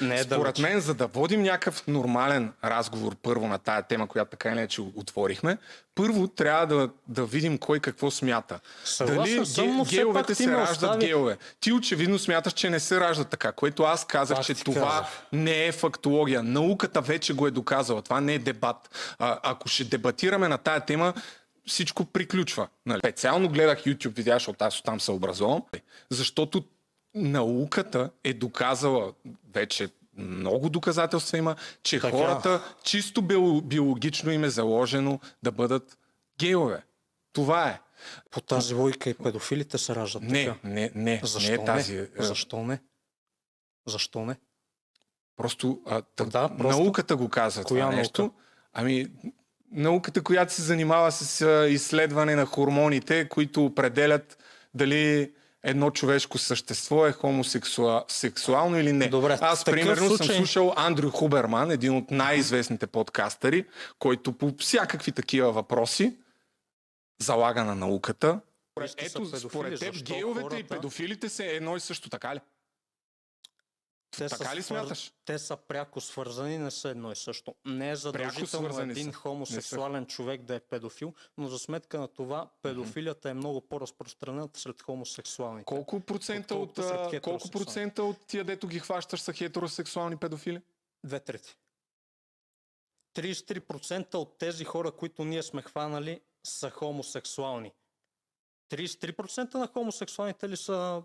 Не е Според мен, за да водим някакъв нормален разговор първо на тая тема, която така или иначе отворихме, първо трябва да видим кой какво смята. Съгласен съм, но гейовете се раждат остави... гейове. Ти очевидно смяташ, че не се раждат така, което аз казах, че това не е фактология. Науката вече го е доказала. Това не е дебат. Ако ще дебатираме на тая тема, всичко приключва. Нали? Специално гледах YouTube видеа, защото аз там се образувам, защото науката е доказала, вече много доказателства има, че хората чисто биологично им е заложено да бъдат гейове. Това е. По тази логика и педофилите се раждат така. Не. Защо не е тази. Защо не? Защо не? Просто науката го казва това нещо. Ами, науката, която се занимава с изследване на хормоните, които определят дали едно човешко същество е хомосексуално или не. Добре, аз, примерно, съм слушал Андрю Хуберман, един от най-известните подкастъри, който по всякакви такива въпроси залага на науката. Ето, според теб, гейовете и педофилите са едно и също, така ли? Така ли смяташ? Те са пряко свързани, не са едно и също. Не е задължително един хомосексуален човек да е педофил, но за сметка на това педофилията е много по-разпространена сред хомосексуалните. Колко процента от тия, дето ги хващаш, са хетеросексуални педофили? 2/3. 33% от тези хора, които ние сме хванали, са хомосексуални. 33% на хомосексуалните ли са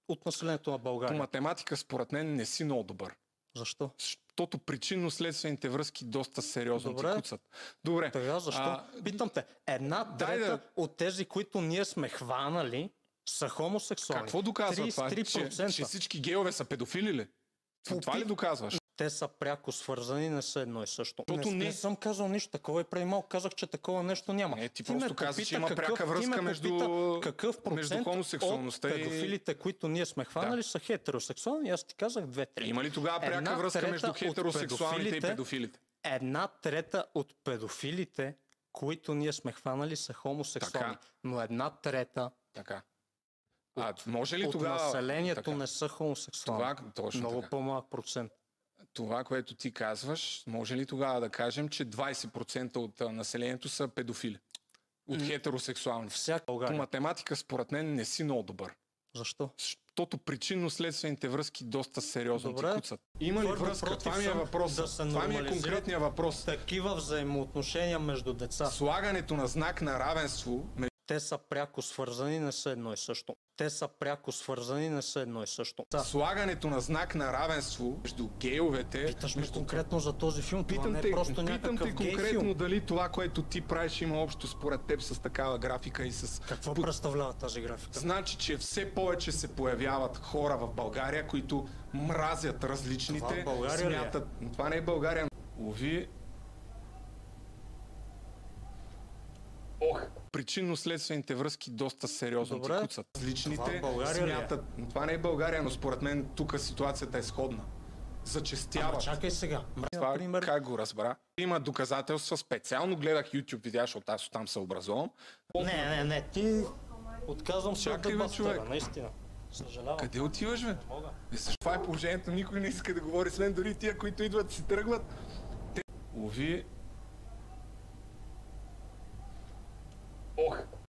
от населението на България? По математика, според мен, не си много добър. Защо? Защото причинно-следствените връзки доста сериозно ти куцат. Добре. Сега защо? Питам те, 1/3 от тези, които ние сме хванали, са хомосексуални. Какво доказва това? Че всички гейове са педофили ли? Това ли доказваш? Те са пряко свързани, не са едно и също. Не съм казал нищо такова и преди малко казах, че такова нещо няма. Не, ти просто каза, че има пряка връзка между хомосексуалността и педофилите, които ние сме хванали, са хетеросексуални. Аз ти казах 2/3. Има ли тогава пряка връзка между хетеросексуалните и педофилите? 1/3 от педофилите, които ние сме хванали, са хомосексуални. Но 1/3 може ли от тогава населението не са хомосексуални. Много по-малък процент. Това, което ти казваш, може ли тогава да кажем, че 20% от населението са педофили? От хетеросексуални. По математика, според мен, не си много добър. Защо? Защото причинно-следствените връзки доста сериозно ти куцат. Има ли връзка? Това ми е въпрос. Това ми е конкретният въпрос. Такива взаимоотношения между деца. Слагането на знак на равенство. Те са пряко свързани, не са едно и също. Те са пряко свързани, не са едно и също. Слагането на знак на равенство между гейовете... Питаш ме конкретно за този филм, това не е просто някакъв гей филм. Питам те конкретно дали това, което ти правиш, има общо според теб с такава графика и с... Какво представлява тази графика? Значи, че все повече се появяват хора в България, които мразят различните... Това в България смятат... Това не е България. Уви... Причинно-следствените връзки доста сериозно ти куцат. Различните смятат... Това не е България, но според мен тук ситуацията е сходна. Зачестяват. Ама чакай сега. Това как го разбра? Има доказателства. Специално гледах YouTube видеа, защото аз там се образувам. Не. Ти отказвам се от дебат с това, наистина. Съжалявам. Къде отиваш, бе? Това е положението. Никой не иска да говори с мен, дори тия, които идват си тръгват. Уви...